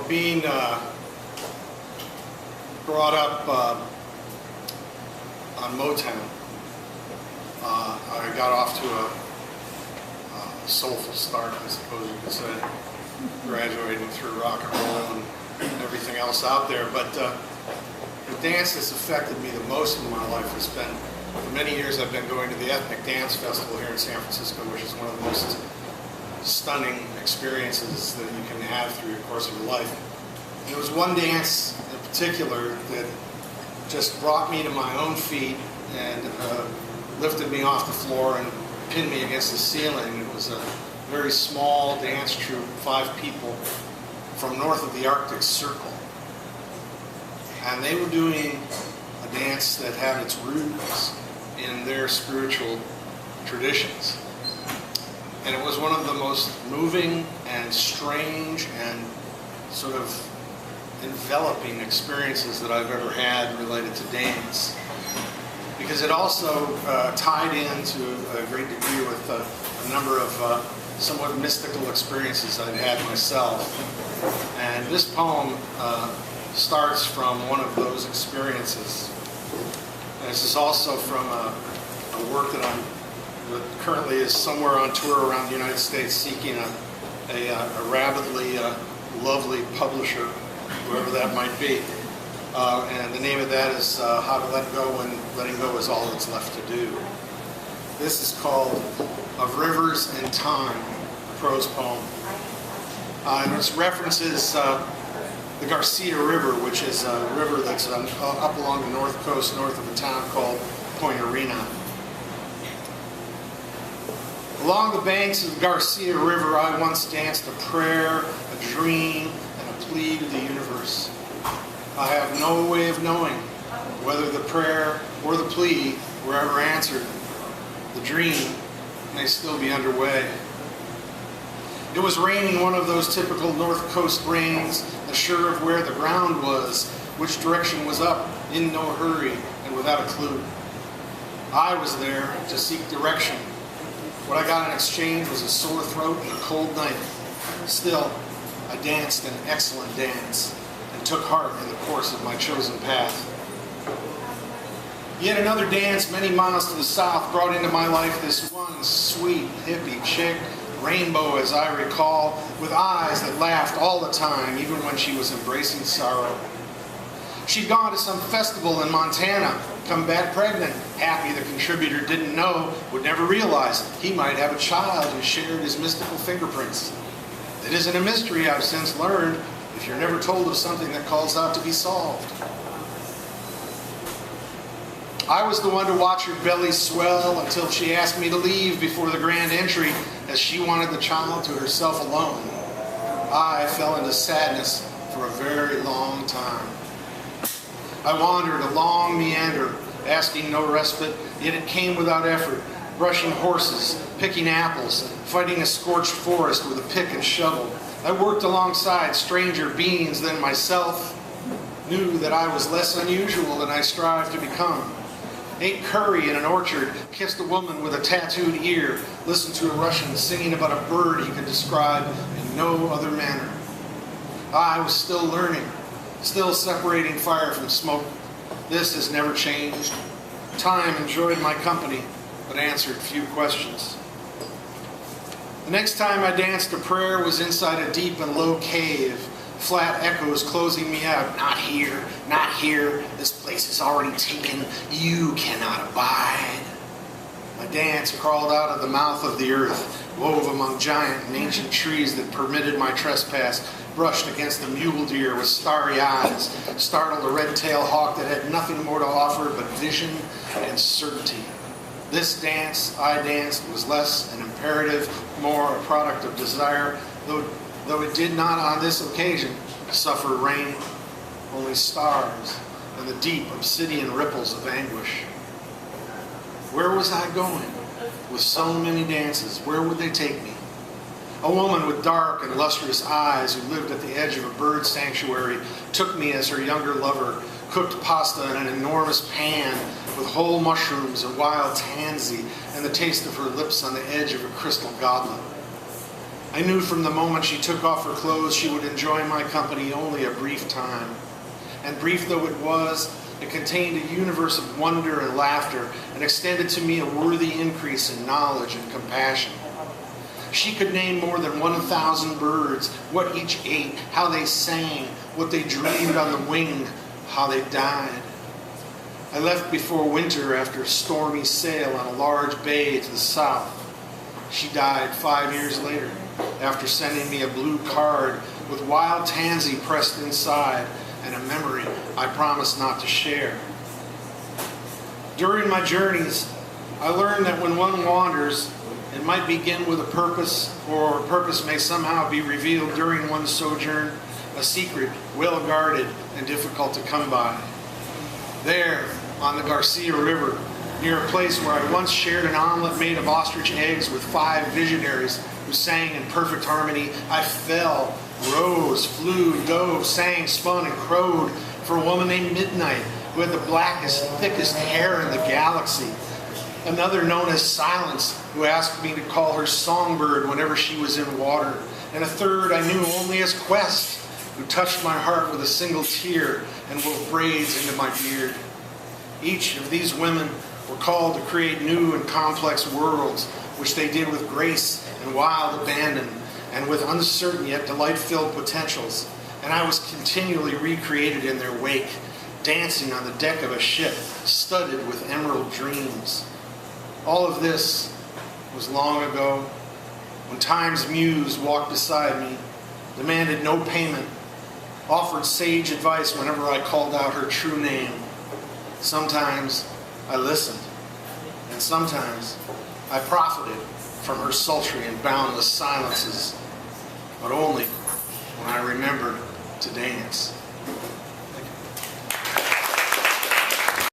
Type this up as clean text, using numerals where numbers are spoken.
Well, being brought up on Motown, I got off to a soulful start, I suppose you could say, graduating through rock and roll and everything else out there. But the dance that's affected me the most in my life has been, for many years I've been going to the Ethnic Dance Festival here in San Francisco, which is one of the most stunning experiences that you can have through your course of your life. There was one dance in particular that just brought me to my own feet and lifted me off the floor and pinned me against the ceiling. It was a very small dance troupe, 5 people from north of the Arctic Circle. And they were doing a dance that had its roots in their spiritual traditions. And it was one of the most moving and strange and sort of enveloping experiences that I've ever had related to dance. Because it also tied in to a great degree with a number of somewhat mystical experiences I've had myself. And this poem starts from one of those experiences. And this is also from a work that currently is somewhere on tour around the United States, seeking a rabidly lovely publisher, whoever that might be. And the name of that is How to Let Go When Letting Go Is All That's Left to Do. This is called Of Rivers and Time, a prose poem. And it references the Garcia River, which is a river that's up along the north coast, north of a town called Point Arena. Along the banks of the Garcia River, I once danced a prayer, a dream, and a plea to the universe. I have no way of knowing whether the prayer or the plea were ever answered. The dream may still be underway. It was raining one of those typical North Coast rains, unsure of where the ground was, which direction was up, in no hurry, and without a clue. I was there to seek direction. What I got in exchange was a sore throat and a cold night. Still, I danced an excellent dance and took heart in the course of my chosen path. Yet another dance many miles to the south brought into my life this one sweet hippie chick, rainbow as I recall, with eyes that laughed all the time, even when she was embracing sorrow. She'd gone to some festival in Montana, come back pregnant, happy the contributor didn't know, would never realize he might have a child who shared his mystical fingerprints. It isn't a mystery, I've since learned, if you're never told of something that calls out to be solved. I was the one to watch her belly swell until she asked me to leave before the grand entry, as she wanted the child to herself alone. I fell into sadness for a very long time. I wandered a long meander, asking no respite, yet it came without effort, brushing horses, picking apples, fighting a scorched forest with a pick and shovel. I worked alongside stranger beings than myself, knew that I was less unusual than I strived to become. Ate curry in an orchard, kissed a woman with a tattooed ear, listened to a Russian singing about a bird he could describe in no other manner. I was still learning, still separating fire from smoke. This has never changed. Time enjoyed my company, but answered few questions. The next time I danced a prayer was inside a deep and low cave, flat echoes closing me out. Not here, not here. This place is already taken. You cannot abide. My dance crawled out of the mouth of the earth, wove among giant and ancient trees that permitted my trespass, brushed against the mule deer with starry eyes, startled a red-tailed hawk that had nothing more to offer but vision and certainty. This dance I danced was less an imperative, more a product of desire, though it did not on this occasion suffer rain, only stars and the deep obsidian ripples of anguish. Where was I going with so many dances? Where would they take me? A woman with dark and lustrous eyes who lived at the edge of a bird sanctuary took me as her younger lover, cooked pasta in an enormous pan with whole mushrooms and wild tansy and the taste of her lips on the edge of a crystal goblet. I knew from the moment she took off her clothes she would enjoy my company only a brief time. And brief though it was, it contained a universe of wonder and laughter and extended to me a worthy increase in knowledge and compassion. She could name more than 1,000 birds, what each ate, how they sang, what they dreamed on the wing, how they died. I left before winter after a stormy sail on a large bay to the south. She died 5 years later after sending me a blue card with wild tansy pressed inside and a memory I promised not to share. During my journeys, I learned that when one wanders, it might begin with a purpose, or a purpose may somehow be revealed during one's sojourn, a secret well guarded and difficult to come by. There, on the Garcia River, near a place where I once shared an omelet made of ostrich eggs with 5 visionaries who sang in perfect harmony, I fell, rose, flew, dove, sang, spun, and crowed for a woman named Midnight who had the blackest, thickest hair in the galaxy. Another known as Silence, who asked me to call her Songbird whenever she was in water. And a third I knew only as Quest, who touched my heart with a single tear and wove braids into my beard. Each of these women were called to create new and complex worlds, which they did with grace and wild abandon, and with uncertain yet delight-filled potentials. And I was continually recreated in their wake, dancing on the deck of a ship studded with emerald dreams. All of this was long ago, when Time's muse walked beside me, demanded no payment, offered sage advice whenever I called out her true name. Sometimes I listened, and sometimes I profited from her sultry and boundless silences, but only when I remembered to dance.